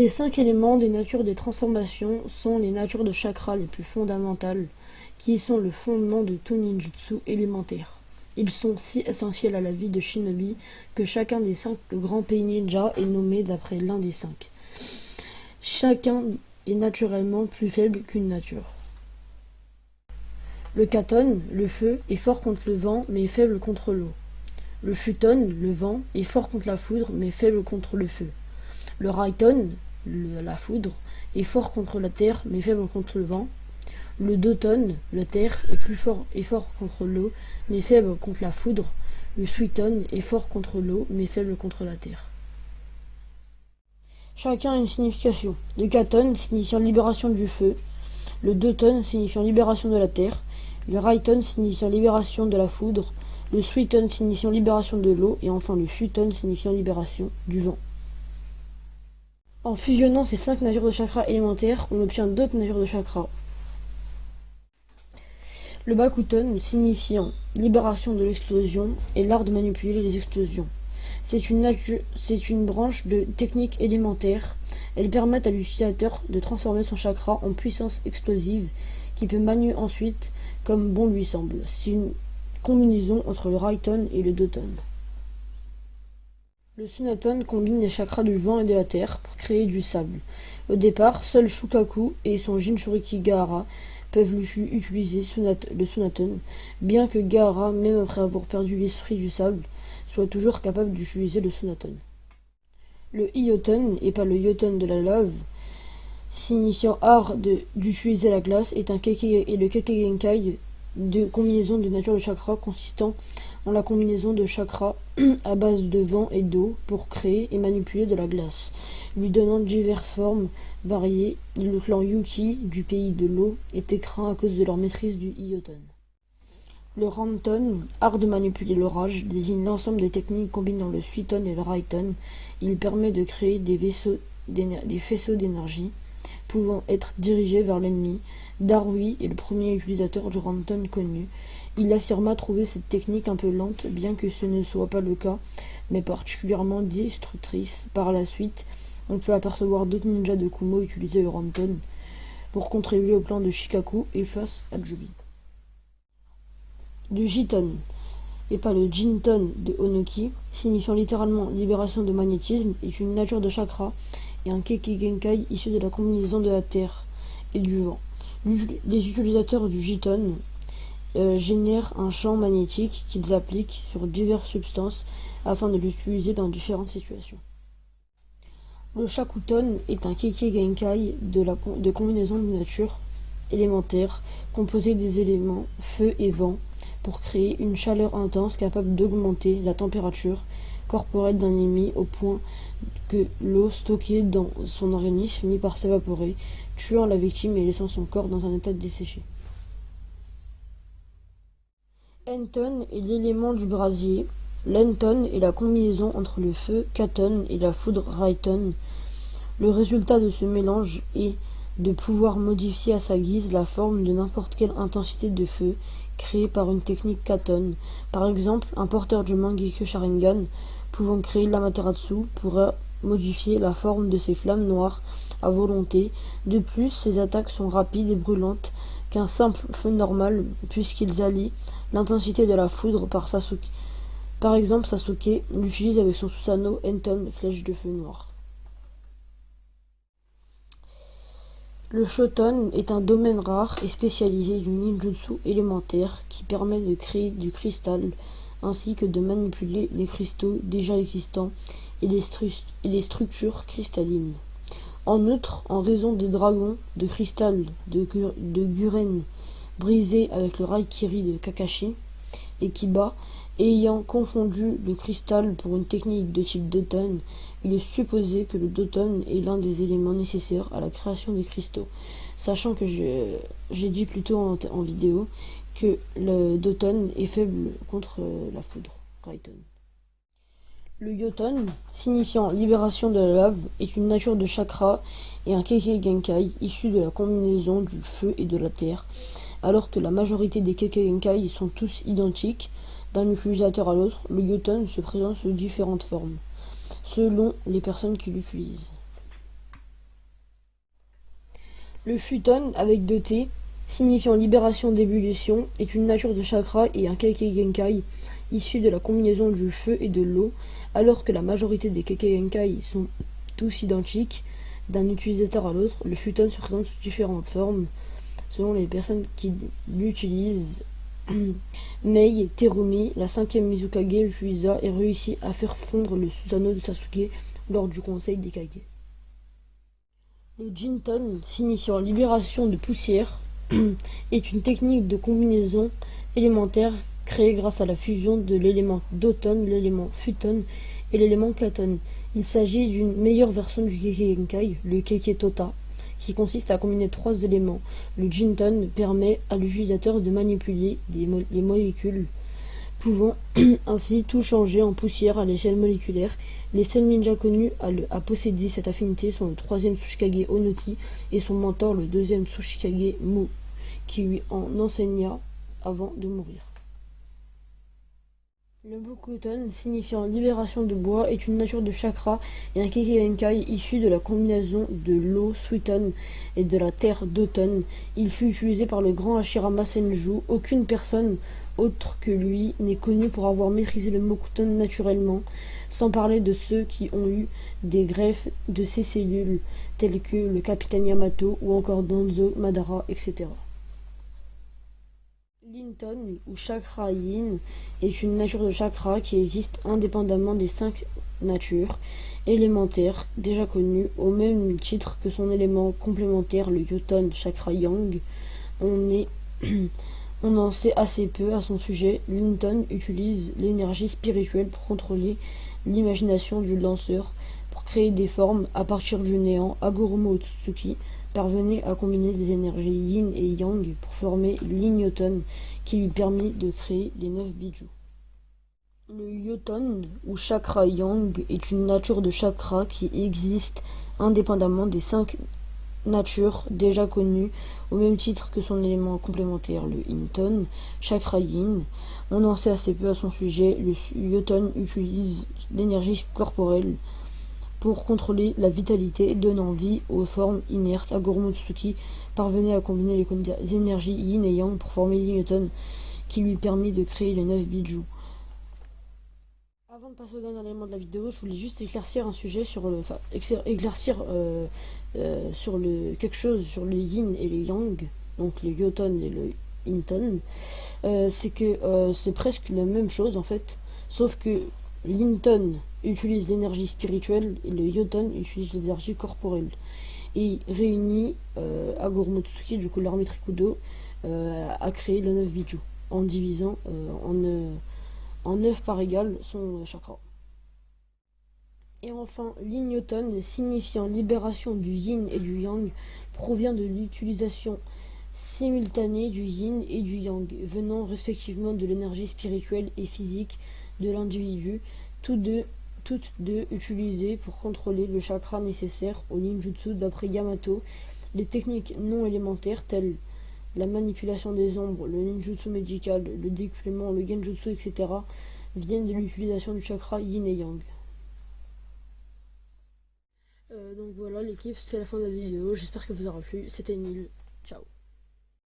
Les 5 éléments des natures des transformations sont les natures de chakras les plus fondamentales, qui sont le fondement de tout ninjutsu élémentaire. Ils sont si essentiels à la vie de shinobi que chacun des 5 grands pays ninja est nommé d'après l'un des 5. Chacun est naturellement plus faible qu'une nature. Le katon, le feu, est fort contre le vent mais faible contre l'eau. Le futon, le vent, est fort contre la foudre mais faible contre le feu. Le raiton, la foudre, est fort contre la terre mais faible contre le vent. Le doton, la terre, est fort contre l'eau mais faible contre la foudre. Le suiton est fort contre l'eau mais faible contre la terre. Chacun a une signification. Le katon signifiant libération du feu, le doton signifiant libération de la terre, le raiton signifiant libération de la foudre, le suiton signifiant libération de l'eau et enfin le futon signifiant libération du vent. En fusionnant ces 5 natures de chakras élémentaires, on obtient d'autres natures de chakras. Le bakuton signifiant libération de l'explosion et l'art de manipuler les explosions. C'est une branche de technique élémentaire. Elles permettent à l'utilisateur de transformer son chakra en puissance explosive qui peut manier ensuite comme bon lui semble. C'est une combinaison entre le raiton et le doton. Le sunaton combine les chakras du vent et de la terre pour créer du sable. Au départ, seul Shukaku et son Jinchuriki Gaara peuvent utiliser le sunaton, bien que Gaara, même après avoir perdu l'esprit du sable, soit toujours capable d'utiliser le sunaton. Le Hyoton, et pas le Yoton de la lave, signifiant art d'utiliser la glace, est le Kekkei de combinaison de nature de chakra consistant en la combinaison de chakras à base de vent et d'eau pour créer et manipuler de la glace, lui donnant diverses formes variées. Le clan Yuki du pays de l'eau était craint à cause de leur maîtrise du Hyoton. Le Ranton, art de manipuler l'orage, désigne l'ensemble des techniques combinant le suiton et le raiton. Il permet de créer des faisceaux d'énergie pouvant être dirigés vers l'ennemi. Darui est le premier utilisateur du Ranton connu. Il affirma trouver cette technique un peu lente, bien que ce ne soit pas le cas, mais particulièrement destructrice. Par la suite, on peut apercevoir d'autres ninjas de Kumo utiliser le Ranton pour contribuer au plan de Shikaku et face à Jubi. Le Jiton, et pas le Jinton de Onoki, signifiant littéralement libération de magnétisme, est une nature de chakra et un Kekkei Genkai issu de la combinaison de la terre et du vent. Les utilisateurs du Jiton génèrent un champ magnétique qu'ils appliquent sur diverses substances afin de l'utiliser dans différentes situations. Le Shakuton est un Kekkei Genkai de combinaison de nature élémentaire composé des éléments feu et vent pour créer une chaleur intense capable d'augmenter la température corporelle d'un ennemi au point que l'eau stockée dans son organisme finit par s'évaporer, tuant la victime et laissant son corps dans un état desséché. Enton est l'élément du brasier. L'enton est la combinaison entre le feu katon et la foudre raiton. Le résultat de ce mélange est de pouvoir modifier à sa guise la forme de n'importe quelle intensité de feu créée par une technique katon. Par exemple, un porteur du Mangekyo Sharingan pouvant créer l'Amaterasu pourrait modifier la forme de ses flammes noires à volonté. De plus, ses attaques sont rapides et brûlantes qu'un simple feu normal, puisqu'ils allient l'intensité de la foudre par Sasuke. Par exemple, Sasuke l'utilise avec son Susanoo Enton, flèche de feu noir. Le Shoton est un domaine rare et spécialisé du ninjutsu élémentaire qui permet de créer du cristal ainsi que de manipuler les cristaux déjà existants et les structures cristallines. En outre, en raison des dragons de cristal de Guren brisés avec le Raikiri de Kakashi et Kiba, ayant confondu le cristal pour une technique de type Doton, il est supposé que le Doton est l'un des éléments nécessaires à la création des cristaux, sachant que j'ai dit plus tôt en vidéo que le Doton est faible contre la foudre, Raiton. Le Yoton, signifiant libération de la lave, est une nature de chakra et un Kekkei Genkai issu de la combinaison du feu et de la terre, alors que la majorité des Kekkei Genkai sont tous identiques. D'un utilisateur à l'autre, le Yoton se présente sous différentes formes, selon les personnes qui l'utilisent. Le futon, avec 2 T, signifiant libération d'ébullition, est une nature de chakra et un Kekkei Genkai issu de la combinaison du feu et de l'eau, alors que la majorité des Kekkei Genkai sont tous identiques d'un utilisateur à l'autre. Le futon se présente sous différentes formes selon les personnes qui l'utilisent. Mei Terumi, la 5e Mizukage, l'utilisa et réussit à faire fondre le Susanoo de Sasuke lors du conseil des Kage. Le Jinton, signifiant libération de poussière, est une technique de combinaison élémentaire créée grâce à la fusion de l'élément Doton, l'élément Futon et l'élément Katon. Il s'agit d'une meilleure version du Kekkei Genkai, le Kekkei Tota, qui consiste à combiner 3 éléments. Le Jinton permet à l'utilisateur de manipuler les molécules, pouvant ainsi tout changer en poussière à l'échelle moléculaire. Les seuls ninjas connus à posséder cette affinité sont le 3e Tsuchikage Onoti et son mentor, le 2e Tsuchikage Mu, qui lui en enseigna avant de mourir. Le Bokuton, signifiant libération de bois, est une nature de chakra et un Kekkei Genkai issu de la combinaison de l'eau Suiton et de la terre Doton. Il fut utilisé par le grand Hashirama Senju. Aucune personne autre que lui n'est connue pour avoir maîtrisé le Bokuton naturellement, sans parler de ceux qui ont eu des greffes de ces cellules, tels que le capitaine Yamato ou encore Danzo, Madara, etc. L'Inton, ou chakra yin, est une nature de chakra qui existe indépendamment des 5 natures élémentaires déjà connues, au même titre que son élément complémentaire, le Yoton, chakra yang. On en sait assez peu à son sujet. L'Inton utilise l'énergie spirituelle pour contrôler l'imagination du lanceur, pour créer des formes à partir du néant. Hagoromo Otsutsuki parvenait à combiner des énergies yin et yang pour former l'In-Yoton, qui lui permit de créer les 9 bijous. Le Yoton, ou chakra yang, est une nature de chakra qui existe indépendamment des 5 natures déjà connues, au même titre que son élément complémentaire, le Inton, chakra yin. On en sait assez peu à son sujet. Le Yoton utilise l'énergie corporelle pour contrôler la vitalité, donnant vie aux formes inertes. Hagoromo Tsuki parvenait à combiner les énergies yin et yang pour former l'In-Yoton, qui lui permit de créer les 9 bijous. Avant de passer au dernier élément de la vidéo, je voulais juste éclaircir un sujet sur le, quelque chose sur le yin et le yang, donc le Yoton et le Inton. C'est que c'est presque la même chose en fait, sauf que l'Inton utilise l'énergie spirituelle et le Yoton utilise l'énergie corporelle. Et réunit Hagoromo Tsuki, du coup l'armée Trikudo, a créé le 9 bijou en divisant en 9 par égal son chakra. Et enfin, l'In-Yoton, signifiant libération du yin et du yang, provient de l'utilisation simultanée du yin et du yang, venant respectivement de l'énergie spirituelle et physique de l'individu, toutes deux utilisées pour contrôler le chakra nécessaire au ninjutsu. D'après Yamato, les techniques non élémentaires telles la manipulation des ombres, le ninjutsu médical, le décuplement, le genjutsu, etc. viennent de l'utilisation du chakra yin et yang. Donc voilà l'équipe, c'est la fin de la vidéo, j'espère que vous aura plu, c'était Nil, ciao.